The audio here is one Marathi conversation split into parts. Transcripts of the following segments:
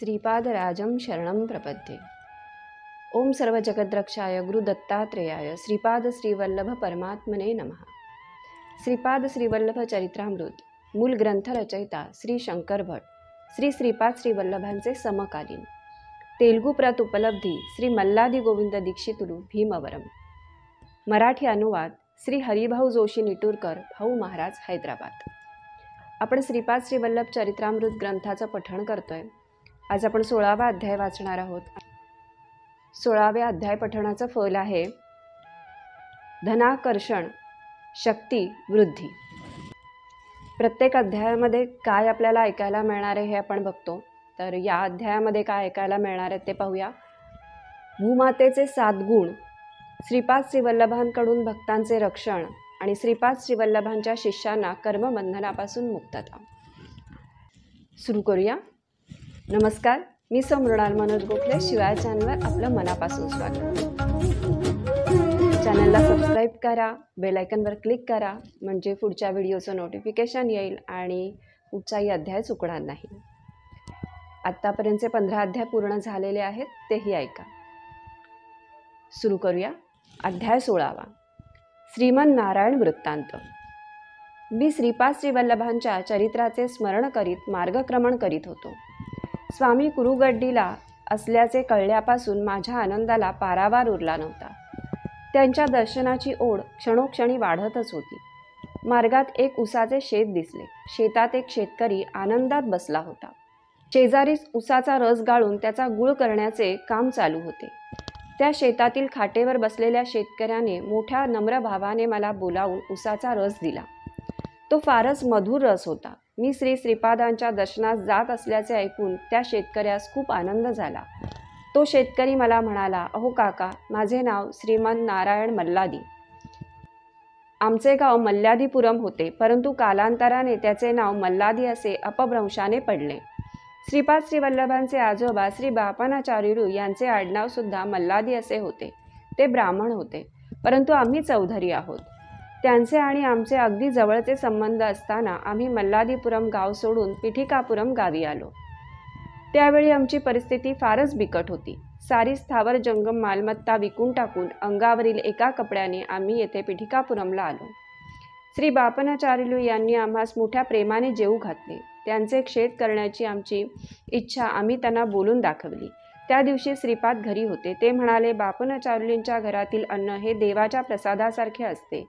श्रीपादराजं शरणं प्रपद्ये। ओम सर्व जगद्रक्षाय गुरु दत्तात्रेयाय श्रीपाद श्रीवल्लभ परमात्मने नमः। श्रीपाद श्रीवल्लभ चरित्रामृत मूल ग्रंथ रचयिता श्री शंकर भट श्री श्रीपाद श्रीवल्लभांचे समकालीन तेलुगू प्रत उपलब्धी श्री मल्लादी गोविंद दीक्षितुलु भीमवरम। मराठी अनुवाद श्री हरिभाऊ जोशी निटूरकर भाऊ महाराज हैदराबाद। आपण श्रीपाद श्रीवल्लभ चरित्रामृत ग्रंथाचं पठण करतोय। आज आपण 16वा अध्याय वाचणार आहोत। 16व्या अध्याय पठणाचं फल आहे धनाकर्षण शक्ती वृद्धी। प्रत्येक अध्यायामध्ये काय आपल्याला ऐकायला मिळणार आहे हे आपण बघतो। तर या अध्यायामध्ये काय ऐकायला मिळणार आहे ते पाहूया। भूमातेचे 7 गुण, श्रीपाद श्रीवल्लभांकडून भक्तांचे रक्षण आणि श्रीपाद श्रीवल्लभांच्या शिष्यांना कर्मबंधनापासून मुक्तता। सुरू करूया। नमस्कार, मी मृणाल मनोज गोखले। शिवाय चॅनलवर आपलं मनापासून स्वागत। चॅनलला सबस्क्राईब करा, बेल आयकॉनवर क्लिक करा म्हणजे पुढच्या व्हिडिओचं नोटिफिकेशन येईल आणि कुठचाही अध्याय चुकणार नाही। आत्तापर्यंतचे 15 अध्याय पूर्ण झालेले आहेत, तेही ऐका। सुरू करूया। अध्याय 16वा, श्रीमन नारायण वृत्तांत। मी श्रीपाद श्रीवल्लभांच्या चरित्राचे स्मरण करीत मार्गक्रमण करीत होतो। स्वामी कुरुगड्डीला असल्याचे कळल्यापासून माझ्या आनंदाला पारावार उरला नव्हता। त्यांच्या दर्शनाची ओढ क्षणोक्षणी वाढतच होती। मार्गात एक उसाचे शेत दिसले। शेतात एक शेतकरी आनंदात बसला होता। शेजारीच उसाचा रस गाळून त्याचा गुळ करण्याचे काम चालू होते। त्या शेतातील खाटेवर बसलेल्या शेतकऱ्याने मोठ्या नम्र भावाने मला बोलावून उसाचा रस दिला। तो फारच मधुर रस होता। मी श्रीपादांच्या दर्शनास जात असल्याचे ऐकून त्या शेतकऱ्यास खूप आनंद झाला। तो शेतकरी मला म्हणाला, अहो काका, माझे नाव श्रीमन नारायण मल्लादी। आमचे गाव मल्लादीपुरम होते, परंतु कालांतराने त्याचे नाव मल्लादी असे अपभ्रंशाने पडले। श्रीपाद श्रीवल्लभांचे आजोबा श्री बापनाचार्युलू यांचे आडनाव सुद्धा मल्लादी असे होते। ते ब्राह्मण होते, परंतु आम्ही चौधरी आहोत। त्यांचे आणि आमचे अगदी जवळचे संबंध असताना आम्ही मल्लादीपुरम गाव सोडून पिठिकापुरम गावी आलो। त्यावेळी आमची परिस्थिती फारच बिकट होती। सारी स्थावर जंगम मालमत्ता विकून टाकून अंगावरील एका कपड्याने आम्ही येथे पिठिकापुरमला आलो। श्री बापनाचार्युलू यांनी आम्हास मोठ्या प्रेमाने जेवू घातले। त्यांचे क्षेत करण्याची आमची इच्छा आम्ही त्यांना बोलून दाखवली। त्या दिवशी श्रीपाद घरी होते। ते म्हणाले, बापनाचार्युलूंच्या घरातील अन्न हे देवाच्या प्रसादासारखे असते।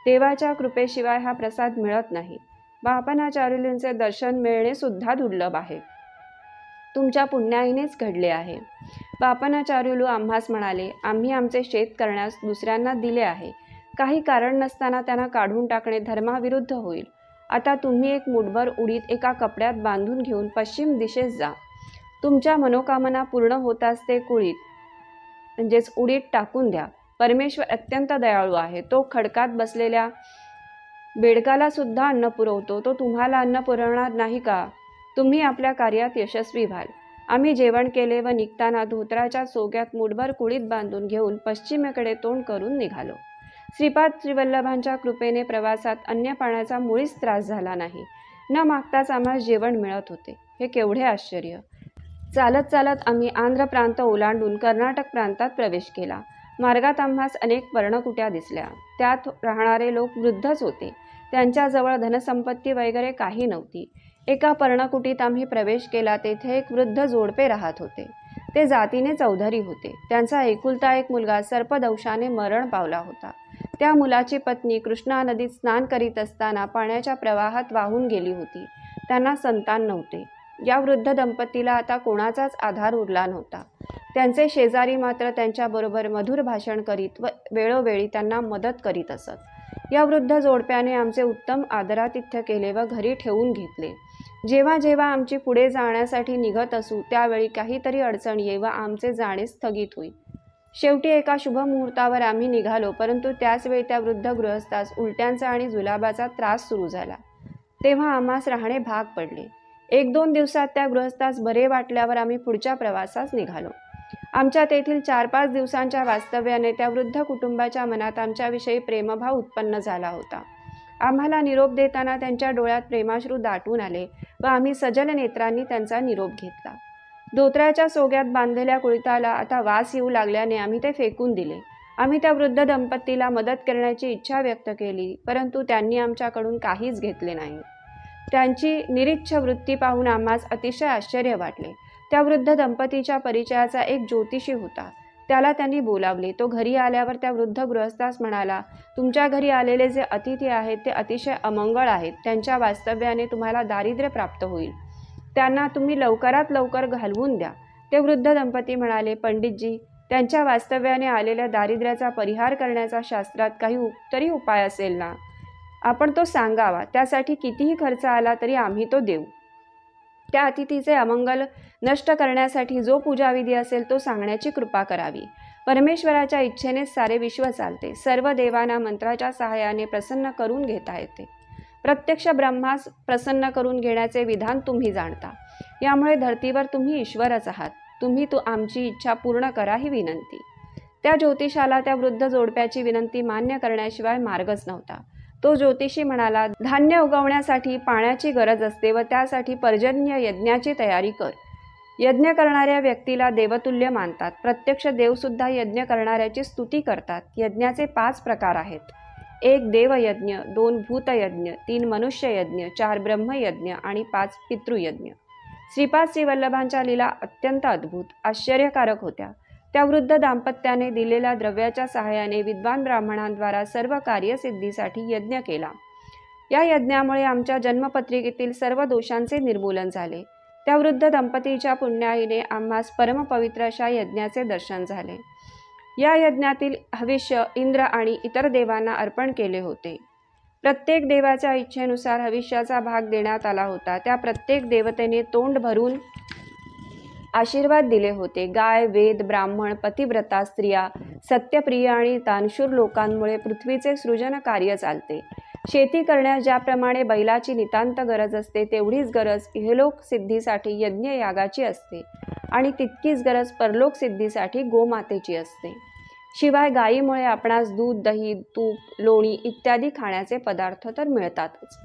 देवाच्या कृपेशिवाय हा प्रसाद मिळत नाही। बापनाचार्युलूंचे दर्शन मिळणे सुद्धा दुर्लभ आहे। तुमच्या पुण्याईनेच घडले आहे। बापनाचार्युलू आम्हास म्हणाले, आम्ही आमचे शेत करण्यास दुसऱ्यांना दिले आहे। काही कारण नसताना त्यांना काढून टाकणे धर्माविरुद्ध होईल। आता तुम्ही एक मुठभर उडीद एका कपड्यात बांधून घेऊन पश्चिम दिशेस जा। तुमच्या मनोकामना पूर्ण होताच ते कुळीत म्हणजेच उडीद टाकून द्या। परमेश्वर अत्यंत दयाळू आहे। तो खडकात बसलेल्या बेडकाला सुद्धा अन्न पुरवतो। तो तुम्हाला अन्न पुरवणार नाही का? तुम्ही आपल्या कार्यात यशस्वी व्हाल। आम्ही जेवण केले व निघताना धोत्राच्या सोग्यात मुठभर कुळीत बांधून घेऊन पश्चिमेकडे तोंड करून निघालो। श्रीपाद श्रीवल्लभांच्या कृपेने प्रवासात अन्न पाण्याचा मुळीच त्रास झाला नाही। न मागताच आम्हाला जेवण मिळत होते। हे केवढे आश्चर्य! चालत चालत आम्ही आंध्र प्रांत ओलांडून कर्नाटक प्रांतात प्रवेश केला। मार्गात आम्हास अनेक पर्णकुट्या दिसल्या। त्यात राहणारे लोक वृद्धच होते। त्यांच्याजवळ धनसंपत्ती वगैरे काही नव्हती। एका पर्णकुटीत आम्ही प्रवेश केला। तेथे एक वृद्ध जोडपे राहत होते। ते जातीने चौधरी होते। त्यांचा एकुलता एक मुलगा सर्पदंशाने मरण पावला होता। त्या मुलाची पत्नी कृष्णा नदीत स्नान करीत असताना पाण्याच्या प्रवाहात वाहून गेली होती। त्यांना संतान नव्हते। या वृद्ध दंपतीला आता कोणाचाच आधार उरला नव्हता। त्यांचे शेजारी मात्र त्यांच्याबरोबर मधुर भाषण करीत व वेळोवेळी त्यांना मदत करीत असत। या वृद्ध जोडप्याने आमचे उत्तम आदरातिथ्य केले व घरी ठेवून घेतले। जेव्हा जेव्हा आमची पुढे जाण्यासाठी निघत असू त्यावेळी काहीतरी अडचण येई व आमचे जाणे स्थगित होई। शेवटी एका शुभ मुहूर्तावर आम्ही निघालो, परंतु त्याचवेळी त्या वृद्ध गृहस्थास उलट्यांचा आणि जुलाबाचा त्रास सुरू झाला। तेव्हा आम्हास राहणे भाग पडले। 1-2 दिवसात त्या गृहस्थास बरे वाटल्यावर आम्ही पुढच्या प्रवासास निघालो। आमच्या तेथील 4-5 दिवसांच्या वास्तव्याने त्या वृद्ध कुटुंबाच्या मनात आमच्याविषयी प्रेमभाव उत्पन्न झाला होता। आम्हाला निरोप देताना त्यांच्या डोळ्यात प्रेमाश्रू दाटून आले व आम्ही सजल नेत्रांनी त्यांचा निरोप घेतला। धोत्र्याच्या सोग्यात बांधलेल्या कुळिताला आता वास येऊ लागल्याने आम्ही ते फेकून दिले. आम्ही त्या वृद्ध दंपतीला मदत करण्याची इच्छा व्यक्त केली, परंतु त्यांनी आमच्याकडून काहीच घेतले नाही. त्यांची निरीच्छ वृत्ती पाहून आम्हास अतिशय आश्चर्य वाटले. त्या वृद्ध दंपतीच्या परिचयाचा एक ज्योतिषी होता. त्याला त्यांनी बोलावले. तो घरी आल्यावर त्या वृद्ध गृहस्थास म्हणाला, तुमच्या घरी आलेले जे अतिथी आहेत ते अतिशय अमंगळ आहेत. त्यांच्या वास्तव्याने तुम्हाला दारिद्र्य प्राप्त होईल. त्यांना तुम्ही लवकरात लवकर घालवून द्या. ते वृद्ध दंपती म्हणाले, पंडितजी, त्यांच्या वास्तव्याने आलेल्या दारिद्र्याचा परिहार करण्याचा शास्त्रात काही तरी उपाय असेल ना? आपण तो सांगावा. त्यासाठी कितीही खर्च आला तरी आम्ही तो देऊ. त्या अतिथीचे अमंगल नष्ट करण्यासाठी जो पूजाविधी असेल तो सांगण्याची कृपा करावी. परमेश्वराच्या इच्छेनेच सारे विश्व चालते. सर्व देवांना मंत्राच्या सहाय्याने प्रसन्न करून घेता येते. प्रत्यक्ष ब्रह्मास प्रसन्न करून घेण्याचे विधान तुम्ही जाणता. यामुळे धर्तीवर तुम्ही ईश्वरच आहात. तुम्ही आमची इच्छा पूर्ण करा ही विनंती. त्या ज्योतिषाला त्या वृद्ध जोडप्याची विनंती मान्य करण्याशिवाय मार्गच नव्हता. तो ज्योतिषी म्हणाला, धान्य उगवण्यासाठी पाण्याची गरज असते व त्यासाठी पर्जन्य यज्ञाची तयारी कर. यज्ञ करणाऱ्या व्यक्तीला देवतुल्य मानतात. प्रत्यक्ष देवसुद्धा यज्ञ करणाऱ्याची स्तुती करतात. यज्ञाचे 5 प्रकार आहेत. 1 देवयज्ञ, 2 भूतयज्ञ, 3 मनुष्ययज्ञ, 4 ब्रह्मयज्ञ आणि 5 पितृयज्ञ. श्रीपाद श्रीवल्लभांच्या लीला अत्यंत अद्भुत, आश्चर्यकारक होत्या. त्या वृद्ध दाम्पत्याने दिलेल्या द्रव्याच्या सहाय्याने विद्वान ब्राह्मणांद्वारा सर्व कार्यसिद्धीसाठी यज्ञ केला. या यज्ञामुळे आमच्या जन्मपत्रिकेतील सर्व दोषांचे निर्मूलन झाले. त्या वृद्ध दंपतीच्या पुण्याईने आम्हास परमपवित्र अशा यज्ञाचे दर्शन झाले. या यज्ञातील हविष्य इंद्र आणि इतर देवांना अर्पण केले होते. प्रत्येक देवाच्या इच्छेनुसार हविष्याचा भाग देण्यात आला होता. त्या प्रत्येक देवतेने तोंड भरून आशीर्वाद दिले होते. गाय, वेद, ब्राह्मण, पतिव्रता स्त्रिया, सत्यप्रिय आणि दानशूर लोकांमुळे पृथ्वीचे सृजन कार्य चालते. शेती करण्यास ज्याप्रमाणे बैलाची नितांत गरज असते तेवढीच गरज इहलोक सिद्धीसाठी यज्ञ यागाची असते आणि तितकीच गरज परलोक सिद्धीसाठी गोमातेची असते. शिवाय गायीमुळे आपणास दूध, दही, तूप, लोणी इत्यादी खाण्याचे पदार्थ तर मिळतातच.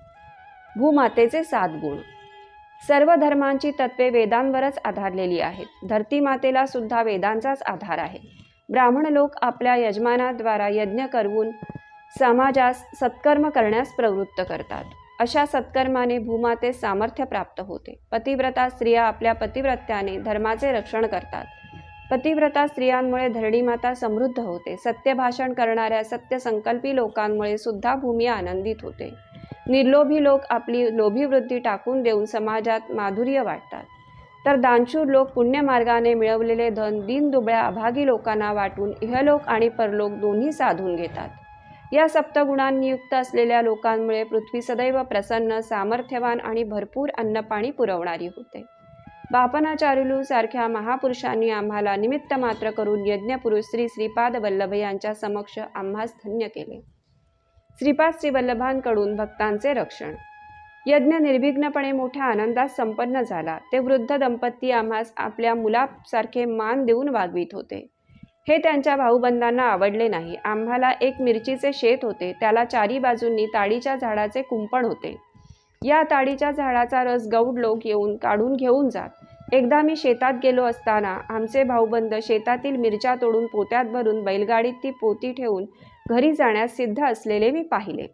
भूमातेचे 7 गुण. सर्व धर्मांची तत्वे वेदांवरच आधारलेली आहेत. धरती मातेला सुद्धा वेदांचाच आधार आहे. ब्राह्मण लोक आपल्या यजमानाद्वारा यज्ञ करवून समाजास सत्कर्म करण्यास प्रवृत्त करतात. अशा सत्कर्माने भूमातेस सामर्थ्य प्राप्त होते. पतिव्रता स्त्रिया आपल्या पतिव्रत्याने धर्माचे रक्षण करतात. पतिव्रता स्त्रियांमुळे धरणीमाता समृद्ध होते. सत्यभाषण करणाऱ्या सत्यसंकल्पी लोकांमुळे सुद्धा भूमी आनंदित होते. निर्लोभी लोक आपली लोभी वृत्ती टाकून देऊन समाजात माधुर्य वाटतात. तर दानशूर लोक पुण्यमार्गाने मिळवलेले धन दीनदुबळ्या अभागी लोकांना वाटून इहलोक आणि परलोक दोन्ही साधून घेतात. या सप्तगुणांनी युक्त असलेल्या लोकांमुळे पृथ्वी सदैव प्रसन्न, सामर्थ्यवान आणि भरपूर अन्नपाणी पुरवणारी होते. बापनाचार्युलू सारख्या महापुरुषांनी आम्हाला निमित्त मात्र करून यज्ञपुरुष श्री श्रीपाद वल्लभ यांच्या समक्ष आम्हास धन्य केले. श्रीपाद श्रीवल्लभांकडून भक्तांचे रक्षण. यज्ञ निर्विघ्नपणे मोठ्या आनंदात संपन्न झाला. ते वृद्ध दंपती आम्हास आपल्या मुलासारखे मान देऊन वागवित होते. हे त्यांच्या भाऊबंधांना आवडले नाही. आम्हाला एक मिरचीचे शेत होते. त्याला 4 बाजूंनी ताडीच्या झाडाचे कुंपण होते. या ताडीच्या झाडाचा रस गौड लोक येऊन काढून घेऊन जात. एकदा मी शेतात गेलो असताना आमचे भाऊबंद शेतातील मिरच्या तोडून पोत्यात भरून बैलगाडीत ती पोती ठेवून घरी जाण्यास सिद्ध असलेले मी पाहिले.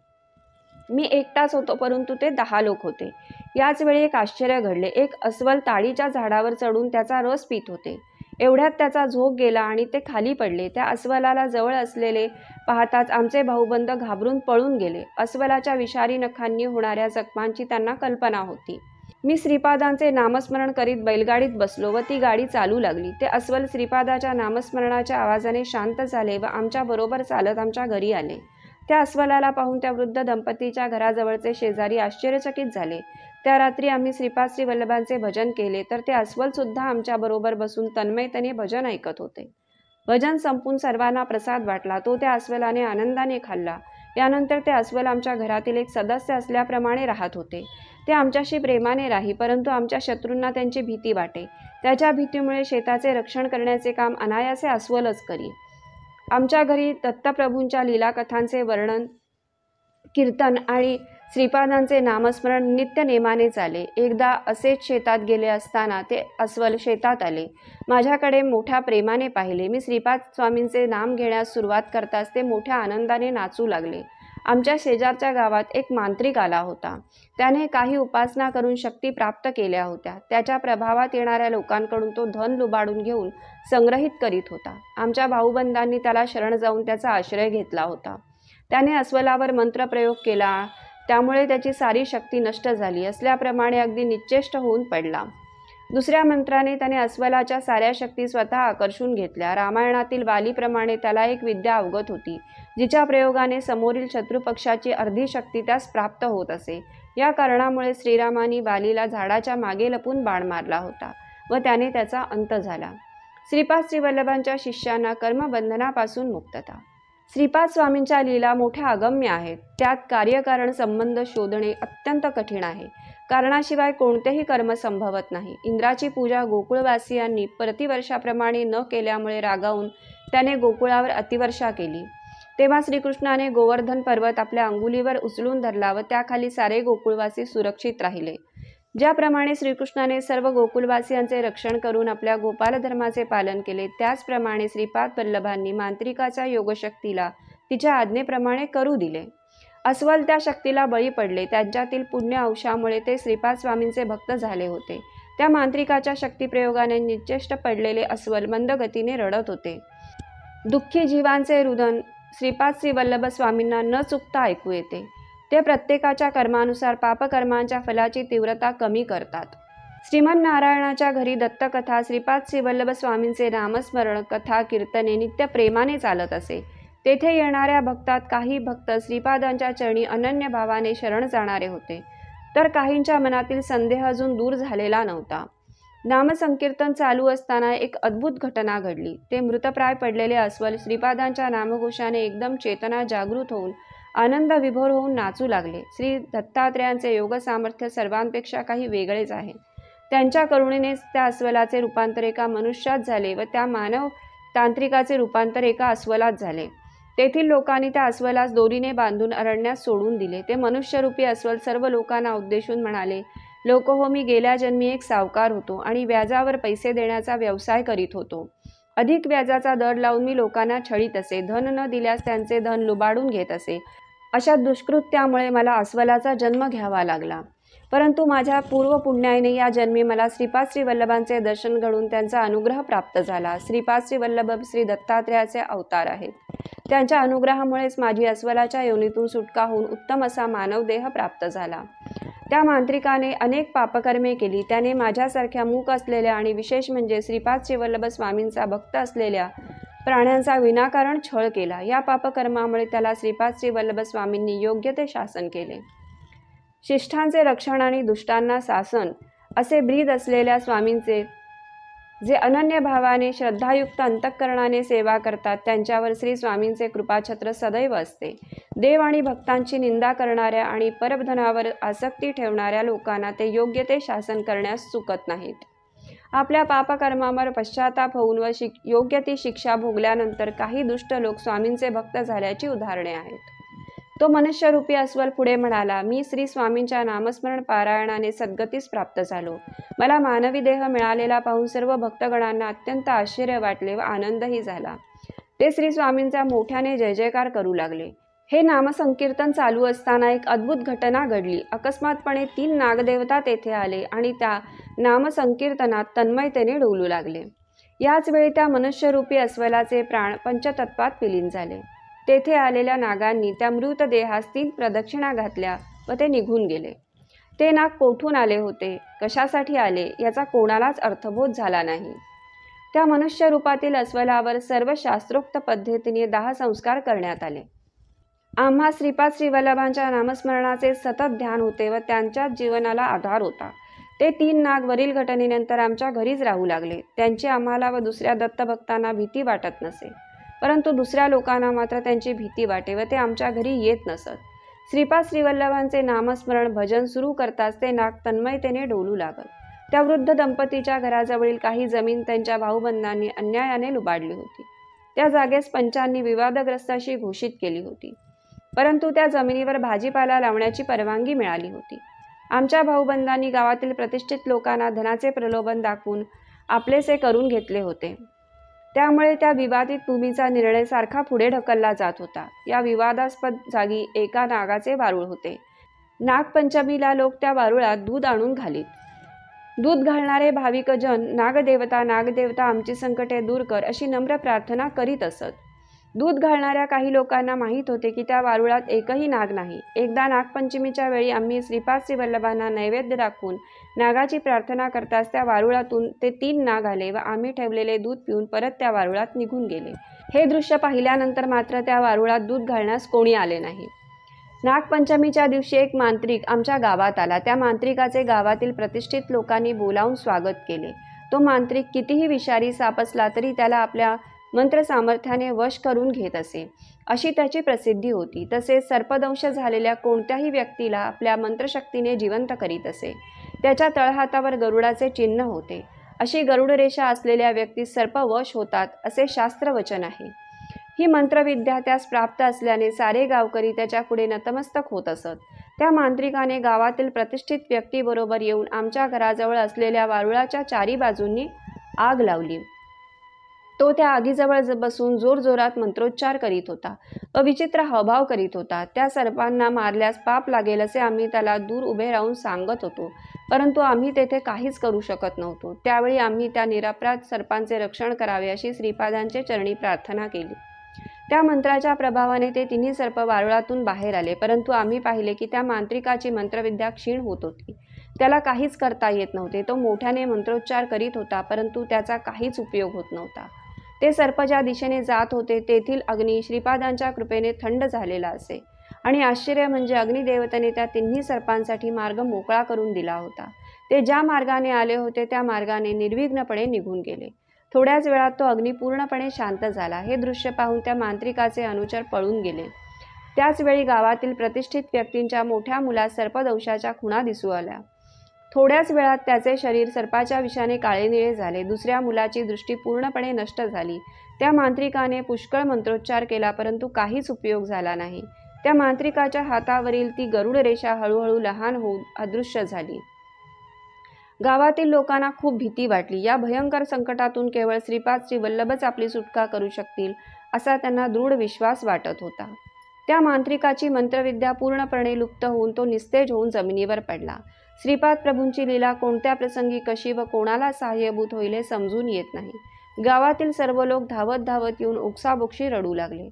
मी एकटाच होतो, परंतु ते 10 लोक होते. याच वेळी एक आश्चर्य घडले. एक अस्वल ताडीच्या झाडावर चढून त्याचा रस पित होते. एवढ्यात त्याचा झोक गेला आणि ते खाली पडले. त्या अस्वलाला जवळ असलेले पाहताच आमचे भाऊबंद घाबरून पळून गेले. अस्वलाच्या विषारी नखांनी होणाऱ्या जखमांची त्यांना कल्पना होती. मी श्रीपादांचे नामस्मरण करीत बैलगाडीत बसलो व ती गाडी चालू लागली. ते अस्वल श्रीपादाच्या नामस्मरणाच्या आवाजाने शांत झाले व आमच्या बरोबर चालत आमच्या घरी आले. त्या अस्वलाला पाहून त्या वृद्ध दंपतीच्या घराजवळचे शेजारी आश्चर्यचकित झाले. त्या रात्री आम्ही श्रीपाद श्रीवल्लभांचे भजन केले तर ते अस्वल सुद्धा आमच्या बरोबर बसून तन्मयतेने भजन ऐकत होते. भजन संपून सर्वांना प्रसाद वाटला. तो त्या अस्वलाने आनंदाने खाल्ला. यानंतर ते अस्वल आमच्या घरातील एक सदस्य असल्याप्रमाणे राहत होते. ते आमच्याशी प्रेमाने राही, परंतु आमच्या शत्रूंना त्यांची भीती वाटे. त्याच्या भीतीमुळे शेताचे रक्षण करण्याचे काम अनायासे अस्वलच करी. आमच्या घरी दत्तप्रभूंच्या लीलाकथांचे वर्णन, कीर्तन आणि श्रीपादांचे नामस्मरण नित्य नेमाने चाले. एकदा असेच शेतात गेले असताना ते अस्वल शेतात आले. माझ्याकडे मोठ्या प्रेमाने पाहिले. मी श्रीपाद स्वामींचे नाम घेण्यास सुरुवात करताच ते मोठ्या आनंदाने नाचू लागले. आमच्या शेजारच्या गावात एक मांत्रिक आला होता. त्याने काही उपासना करून शक्ती प्राप्त केल्या होत्या. त्याच्या प्रभावात येणाऱ्या लोकांकडून तो धन लुबाडून घेऊन संग्रहित करीत होता. आमच्या भाऊबंधांनी त्याला शरण जाऊन त्याचा आश्रय घेतला होता. त्याने अस्वलावर मंत्रप्रयोग केला. त्यामुळे त्याची सारी शक्ती नष्ट झाली असल्याप्रमाणे अगदी निश्चेष्ट होऊन पडला. दुसऱ्या मंत्राने त्याने अस्वलाच्या साऱ्या शक्ती स्वतः आकर्षून घेतल्या. रामायणातील वालीप्रमाणे त्याला एक विद्या अवगत होती, जिच्या प्रयोगाने समोरील शत्रुपक्षाची अर्धी शक्ती त्यास प्राप्त होत असे. या कारणामुळे श्रीरामांनी वालीला झाडाच्या मागे लपून बाण मारला होता व त्याने त्याचा अंत झाला. श्रीपाद श्रीवल्लभांच्या शिष्यांना कर्मबंधनापासून मुक्तता. श्रीपाद स्वामींच्या लीला मोठ्या अगम्य आहेत. त्यात कार्यकारण संबंध शोधणे अत्यंत कठीण आहे. कारणाशिवाय कोणतेही कर्म संभवत नाही. इंद्राची पूजा गोकुळवासियांनी प्रतिवर्षाप्रमाणे न केल्यामुळे रागावून त्याने गोकुळावर अतिवर्षा केली. तेव्हा श्रीकृष्णाने गोवर्धन पर्वत आपल्या अंगुलीवर उचलून धरला व त्याखाली सारे गोकुळवासी सुरक्षित राहिले. ज्याप्रमाणे श्रीकृष्णाने सर्व गोकुलवासियांचे रक्षण करून आपल्या गोपाल धर्माचे पालन केले, त्याचप्रमाणे श्रीपाद वल्लभांनी मांत्रिकाच्या योगशक्तीला तिच्या आज्ञेप्रमाणे करू दिले. अस्वल त्या शक्तीला बळी पडले. त्यांच्यातील पुण्य अंशामुळे ते श्रीपाद स्वामींचे भक्त झाले होते. त्या मांत्रिकाच्या शक्तिप्रयोगाने निश्चेष्ट पडलेले अस्वल मंदगतीने रडत होते. दुःखी जीवांचे रुदन श्रीपाद श्रीवल्लभ स्वामींना न चुकता ऐकू येते. ते प्रत्येकाच्या कर्मानुसार पापकर्मांच्या फलाची तीव्रता कमी करतात. श्रीमन्नारायणाच्या घरी दत्तकथा, श्रीपाद श्रीवल्लभ स्वामींचे नामस्मरण, कथा, कीर्तने नित्य प्रेमाने चालत असे. तेथे येणाऱ्या भक्तात काही भक्त श्रीपादांच्या चरणी अनन्य भावाने शरण जाणारे होते, तर काहींच्या मनातील संदेह अजून दूर झालेला नव्हता. नामसंकीर्तन चालू असताना एक अद्भुत घटना घडली. ते मृतप्राय पडलेले अस्वल श्रीपादांच्या नामघोषाने एकदम चेतना जागृत होऊन आनंद विभोर होऊन नाचू लागले. श्री दत्तात्रेयांचे योग सामर्थ्य सर्वांपेक्षा काही वेगळेच आहे. त्यांच्या करुणेनेच त्या अस्वलाचे रूपांतर एका मनुष्यात झाले व त्या मानव तांत्रिकाचे रूपांतर एका अस्वलात झाले. तेथील लोकांनी त्या अस्वलास दोरीने बांधून अरण्यात सोडून दिले. ते मनुष्यरूपी अस्वल सर्व लोकांना उद्देशून म्हणाले, लोक हो, मी गेल्या जन्मी एक सावकार होतो आणि व्याजावर पैसे देण्याचा व्यवसाय करीत होतो. अधिक व्याजाचा दर लावून मी लोकांना छळीत असे. धन न दिल्यास त्यांचे धन लुबाडून घेत असे. अशा दुष्कृत्यामुळे मला अस्वलाचा जन्म घ्यावा लागला. परंतु माझ्या पूर्व पुण्याने या जन्मी मला श्रीपाद श्रीवल्लभांचे दर्शन घडून त्यांचा अनुग्रह प्राप्त झाला. श्रीपाद श्रीवल्लभ श्री दत्तात्रेयाचे अवतार आहेत. त्यांच्या अनुग्रहामुळेच माझी अस्वलाच्या योनीतून सुटका होऊन उत्तम असा मानवदेह प्राप्त झाला. त्या मांत्रिकाने अनेक पापकर्मे केली. त्याने माझ्यासारख्या मूक असलेल्या आणि विशेष म्हणजे श्रीपाद श्रीवल्लभ स्वामींचा भक्त असलेल्या प्राण्यांचा विनाकारण छळ केला. या पापकर्मामुळे त्याला श्रीपाद श्रीवल्लभ स्वामींनी योग्य ते शासन केले. शिष्टांचे रक्षण आणि दुष्टांना शासन असे ब्रीद असलेल्या स्वामींचे जे अनन्य भावाने श्रद्धायुक्त अंतःकरणाने सेवा करतात, त्यांच्यावर श्री स्वामींचे कृपाछत्र सदैव असते. देव आणि भक्तांची निंदा करणाऱ्या आणि परधनावर आसक्ती ठेवणाऱ्या लोकांना ते योग्य ते शासन करण्यास चुकत नाहीत. आपल्या पापकर्मावर पश्चाताप होऊन व योग्य ती शिक्षा भोगल्यानंतर काही दुष्ट लोक स्वामींचे भक्त झाल्याची उदाहरणे आहेत. तो मनुष्यरूपी अस्वल पुढे म्हणाला, मी श्री स्वामींच्या नामस्मरण पारायणाने सद्गतीस प्राप्त झालो. मला मानवी देह मिळालेला पाहून सर्व भक्तगणांना अत्यंत आश्चर्य वाटले व आनंदही झाला. ते श्री स्वामींचा मोठ्याने जय जयकार करू लागले. हे नामसंकीर्तन चालू असताना एक अद्भुत घटना घडली. अकस्मातपणे 3 नागदेवता तेथे आले आणि त्या नामसंकीर्तनात तन्मयतेने डोलू लागले. याच वेळी त्या मनुष्यरूपी अस्वलाचे प्राण पंचतत्वात विलीन झाले. तेथे आलेल्या नागांनी त्या मृतदेहास 3 प्रदक्षिणा घातल्या व ते निघून गेले. ते नाग कोठून आले होते, कशासाठी आले, याचा कोणालाच अर्थबोध झाला नाही. त्या मनुष्य रूपातील अस्वलावर सर्व शास्त्रोक्त पद्धतीने 10 संस्कार करण्यात आले. आम्हा श्रीपाद श्रीवल्लभांच्या नामस्मरणाचे सतत ध्यान होते व त्यांच्याच जीवनाला आधार होता. ते 3 नाग वरील घटनेनंतर आमच्या घरीच राहू लागले. त्यांची आम्हाला व दुसऱ्या दत्तभक्तांना भीती वाटत नसे, परंतु दुसऱ्या लोकांना मात्र त्यांची भीती वाटे व ते आमच्या घरी येत नसत. श्रीपाद श्रीवल्लभांचे नामस्मरण भजन सुरू करताच ते नाग तन्मयतेने डोलू लागत. त्या वृद्ध दंपतीच्या घराजवळील काही जमीन त्यांच्या भाऊबंधांनी अन्यायाने लुबाडली होती. त्या जागेस पंचांनी विवादग्रस्त अशी घोषित केली होती. परंतु त्या जमिनीवर भाजीपाला लावण्याची परवानगी मिळाली होती. आमच्या भाऊबंदांनी गावातील प्रतिष्ठित लोकांना धनाचे प्रलोभन दाखवून आपलेसे करून घेतले होते. त्यामुळे त्या विवादित भूमीचा निर्णय सारखा पुढे ढकलला जात होता. या विवादास्पद जागी एका नागाचे वारूळ होते. नागपंचमीला लोक त्या वारुळात दूध आणून घालीत. दूध घालणारे भाविक जन नागदेवता नागदेवता आमची संकटे दूर कर अशी नम्र प्रार्थना करीत असत. दूध घालणाऱ्या काही लोकांना माहीत होते की त्या वारुळात एकही नाग नाही. एकदा नागपंचमीच्या वेळी आम्ही श्रीपाद श्रीवल्लभांना नैवेद्य दाखवून नागाची प्रार्थना करताच त्या वारुळातून ते 3 नाग आले व आम्ही ठेवलेले दूध पिऊन परत त्या वारुळात निघून गेले. हे दृश्य पाहिल्यानंतर मात्र त्या वारुळात दूध घालण्यास कोणी आले नाही. नागपंचमीच्या दिवशी एक मांत्रिक आमच्या गावात आला. त्या मांत्रिकाचे गावातील प्रतिष्ठित लोकांनी बोलावून स्वागत केले. तो मांत्रिक कितीही विषारी साप असला तरी त्याला आपल्या मंत्र सामर्थ्याने वश करून घेत असे, अशी त्याची प्रसिद्धी होती. तसेच सर्पदंश झालेल्या कोणत्याही व्यक्तीला आपल्या मंत्रशक्तीने जिवंत करीत असे. त्याच्या तळहातावर गरुडाचे चिन्ह होते. अशी गरुडरेषा असलेल्या व्यक्तीस सर्प वश होतात असे शास्त्रवचन आहे. ही मंत्रविद्या त्यास प्राप्त असल्याने सारे गावकरी त्याच्या पुढे नतमस्तक होत असत. त्या मांत्रिकाने गावातील प्रतिष्ठित व्यक्तीबरोबर येऊन आमच्या घराजवळ असलेल्या वारुळाच्या 4 बाजूंनी आग लावली. तो त्या आगीजवळ बसून जोरजोरात मंत्रोच्चार करीत होता व विचित्र हावभाव करीत होता. त्या सर्पांना मारल्यास पाप लागेल असे आम्ही त्याला दूर उभे राहून सांगत होतो, परंतु आम्ही तेथे काहीच करू शकत नव्हतो. त्यावेळी आम्ही त्या निरपराध सर्पांचे रक्षण करावे अशी श्रीपादांचे चरणी प्रार्थना केली. त्या मंत्राच्या प्रभावाने ते 3 सर्प वारुळातून बाहेर आले, परंतु आम्ही पाहिले की त्या मांत्रिकाची मंत्रविद्या क्षीण होत होती. त्याला काहीच करता येत नव्हते. तो मोठ्याने मंत्रोच्चार करीत होता, परंतु त्याचा काहीच उपयोग होत नव्हता. ते सर्प ज्या दिशेने जात होते तेथील अग्नी श्रीपादांच्या कृपेने थंड झालेला असे आणि आश्चर्य म्हणजे अग्निदेवतेने त्या 3 सर्पांसाठी मार्ग मोकळा करून दिला होता. ते ज्या मार्गाने आले होते त्या मार्गाने निर्विघ्नपणे निघून गेले. थोड्याच वेळात तो अग्नी पूर्णपणे शांत झाला. हे दृश्य पाहून त्या मांत्रिकाचे अनुचर पळून गेले. त्याच वेळी गावातील प्रतिष्ठित व्यक्तींच्या मोठ्या मुलास सर्पदंशाच्या खुणा दिसू आल्या. थोड्याच वेळात त्याचे शरीर सर्पाच्या विषाने काळेनिळे झाले. दुसऱ्या मुलाची दृष्टी पूर्णपणे नष्ट झाली. त्या मांत्रिकाने पुष्कळ मंत्रोच्चार केला, परंतु काहीच उपयोग झाला नाही. त्या मांत्रिकाच्या हातावरील ती गरुड रेषा हळूहळू लहान होऊन अदृश्य झाली. गावातील लोकांना खूप भीती वाटली. या भयंकर संकटातून केवळ श्रीपाद श्रीवल्लभच आपली सुटका करू शकतील असा त्यांना दृढ विश्वास वाटत होता. त्या मांत्रिकाची मंत्रविद्या पूर्णपणे लुप्त होऊन तो निस्तेज होऊन जमिनीवर पडला. श्रीपाद प्रभूंची लीला कोणत्या प्रसंगी कशी व कोणाला सहाय्यभूत होईल हे समजून येत नाही. गावातील सर्व लोक धावत धावत येऊन ओक्साबोक्षी रडू लागले,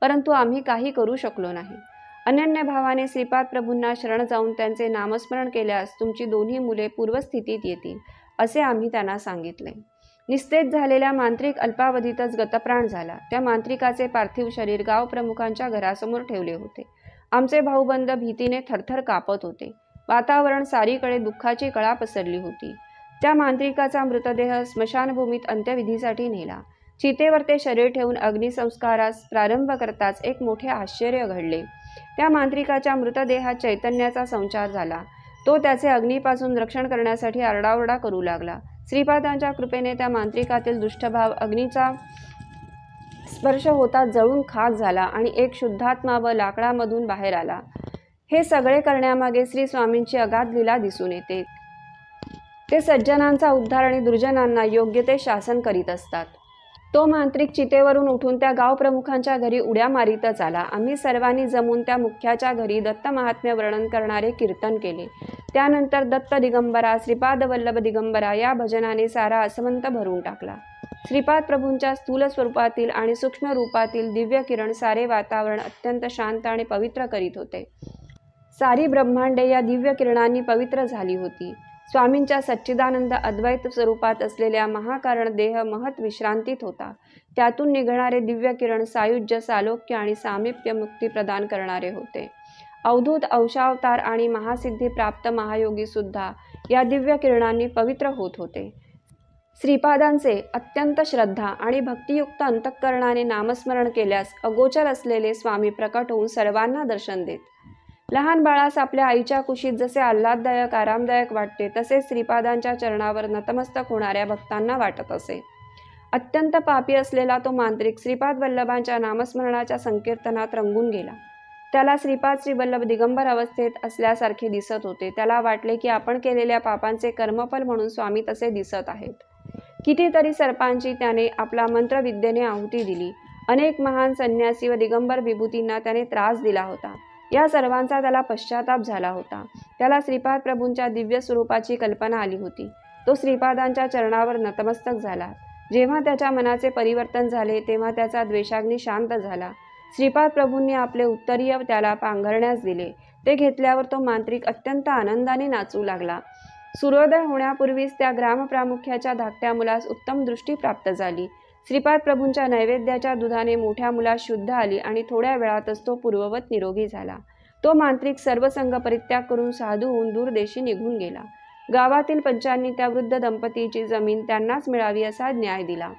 परंतु आम्ही काही करू शकलो नाही. अनन्य भावाने श्रीपाद प्रभूंना शरण जाऊन त्यांचे नामस्मरण केल्यास तुमची 2 मुले पूर्वस्थितीत येतील असे आम्ही त्यांना सांगितले. निस्तेज झालेला मांत्रिक अल्पावधीतच गतप्राण झाला. त्या मांत्रिकाचे पार्थिव शरीर गाव प्रमुखांच्या घरासमोर ठेवले होते. आमचे भाऊबंद भीतीने थरथर कापत होते. वातावरण सारीकडे दुःखाची कळा पसरली होती. त्या मांत्रिकाचा मृतदेह स्मशानभूमीत अंत्यविधीसाठी नेला. चितेवर ते शरीर ठेवून अग्निसंस्कारास प्रारंभ करताच एक मोठे आश्चर्य घडले. त्या मांत्रिकाच्या मृतदेहात चैतन्याचा संचार झाला. तो त्याचे अग्नीपासून रक्षण करण्यासाठी आरडाओरडा करू लागला. श्रीपादांच्या कृपेने त्या मांत्रिकातील दुष्टभाव अग्नीचा स्पर्श होता जळून खाक झाला आणि एक शुद्धात्मा व लाकडामधून बाहेर आला. हे सगळे करण्यामागे श्री स्वामींची अगाध लीला दिसून येते. ते सज्जनांचा उद्धार आणि दुर्जनांना योग्य ते शासन करीत असतात. तो मांत्रिक चितेवरून उठून त्या गाव प्रमुखांच्या घरी उड्या मारीतच आला. आम्ही सर्वांनी जमून त्या मुख्याच्या घरी दत्त महात्म्य वर्णन करणारे कीर्तन केले. त्यानंतर दत्त दिगंबरा श्रीपाद वल्लभ दिगंबरा या भजनाने सारा आसमंत भरून टाकला. श्रीपाद प्रभूंच्या स्थूल स्वरूपातील आणि सूक्ष्म रूपातील दिव्य किरण सारे वातावरण अत्यंत शांत आणि पवित्र करीत होते. सारी ब्रह्मांडे या दिव्य किरणांनी पवित्र झाली होती. स्वामींच्या सच्चिदानंद अद्वैत स्वरूपात असलेल्या महाकारण देह महत विश्रांतीत होता. त्यातून निघणारे दिव्य किरण सायुज्य सालोक्य आणि सामिप्य मुक्ती प्रदान करणारे होते. अवधूत अंशावतार आणि महासिद्धी प्राप्त महायोगी सुद्धा या दिव्य किरणांनी पवित्र होत होते. श्रीपादांचे अत्यंत श्रद्धा आणि भक्तियुक्त अंतःकरणाने नामस्मरण केल्यास अगोचर असलेले स्वामी प्रकट होऊन सर्वांना दर्शन देत. लहान बाळास आपल्या आईच्या कुशीत जसे आल्हाददायक आरामदायक वाटते तसे श्रीपादांच्या चरणावर नतमस्तक होणाऱ्या भक्तांना वाटत असे. अत्यंत पापी असलेला तो मांत्रिक श्रीपाद वल्लभांच्या नामस्मरणाच्या संकीर्तनात रंगून गेला. त्याला श्रीपाद श्रीवल्लभ दिगंबर अवस्थेत असल्यासारखे दिसत होते. त्याला वाटले की आपण केलेल्या पापांचे कर्मफल म्हणून स्वामी तसे दिसत आहेत. कितीतरी सर्पांची त्याने आपला मंत्रविद्येने आहुती दिली. अनेक महान संन्यासी व दिगंबर विभूतींना त्याने त्रास दिला होता. या सर्वांचा त्याला पश्चाताप झाला होता. त्याला श्रीपाद प्रभूंच्या दिव्य स्वरूपाची कल्पना आली होती. तो श्रीपादांच्या चरणावर नतमस्तक झाला. जेव्हा त्याच्या मनाचे परिवर्तन झाले तेव्हा त्याचा द्वेषाग्नी शांत झाला. श्रीपाद प्रभूंनी आपले उत्तरीय त्याला पांघरण्यास दिले. ते घेतल्यावर तो मांत्रिक अत्यंत आनंदाने नाचू लागला. सूर्योदय होण्यापूर्वीच त्या ग्रामप्रामुख्याच्या धाकट्या मुलास उत्तम दृष्टी प्राप्त झाली. श्रीपाद प्रभूंच्या नैवेद्याच्या दुधाने मोठ्या मुलास शुद्ध आली आणि थोड्या वेळातच तो पूर्ववत निरोगी झाला. तो मांत्रिक सर्व संग परित्याग करून साधू होऊन दूरदेशी निघून गेला. गावातील पंचांनी त्या वृद्ध दंपतीची जमीन त्यांनाच मिळावी असा न्याय दिला.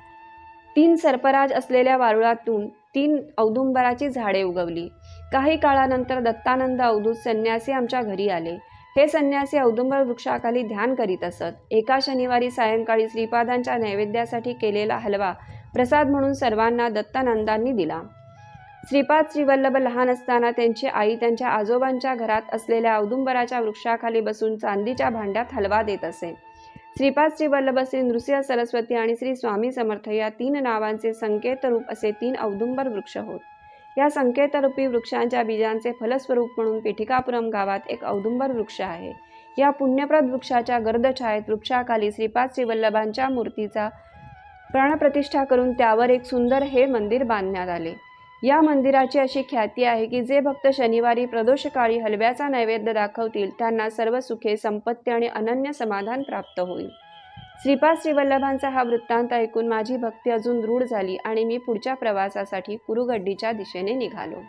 3 सर्पराज असलेल्या वारुळातून 3 औदुंबराची झाडे उगवली. काही काळानंतर दत्तानंद अवधूत संन्यासी आमच्या घरी आले. हे संन्यासी औदुंबर वृक्षाखाली ध्यान करीत असत. एका शनिवारी सायंकाळी श्रीपादांच्या नैवेद्यासाठी केलेला हलवा प्रसाद म्हणून सर्वांना दत्तानंदांनी दिला. श्रीपाद श्रीवल्लभ लहान असताना त्यांची आई त्यांच्या आजोबांच्या घरात असलेल्या औदुंबराच्या वृक्षाखाली बसून चांदीच्या भांड्यात हलवा देत असे. श्रीपाद श्रीवल्लभ श्री नृसिंह सरस्वती आणि श्री स्वामी समर्थ या 3 नावांचे संकेतरूप असे 3 औदुंबर वृक्ष होत. या संकेतरूपी वृक्षांच्या बीजांचे फलस्वरूप म्हणून पेठिकापुरम गावात एक औदुंबर वृक्ष आहे. या पुण्यप्रद वृक्षाच्या गर्दछायेत वृक्षाखाली श्रीपाद श्रीवल्लभांच्या मूर्तीचा प्राणप्रतिष्ठा करून त्यावर एक सुंदर हे मंदिर बांधण्यात आले. या मंदिराची अशी ख्याती आहे की जे भक्त शनिवारी प्रदोषकाळी हलव्याचा नैवेद्य दाखवतील त्यांना सर्व सुखे, संपत्ती आणि अनन्य समाधान प्राप्त होईल. श्रीपाद श्रीवल्लभांचा हा वृत्तांत ऐकून माझी भक्ती अजून दृढ झाली आणि मी पुढच्या प्रवासासाठी कुरुगड्डीच्या दिशेने निघालो.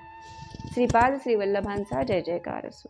श्रीपाद श्रीवल्लभांचा जय जयकार असो.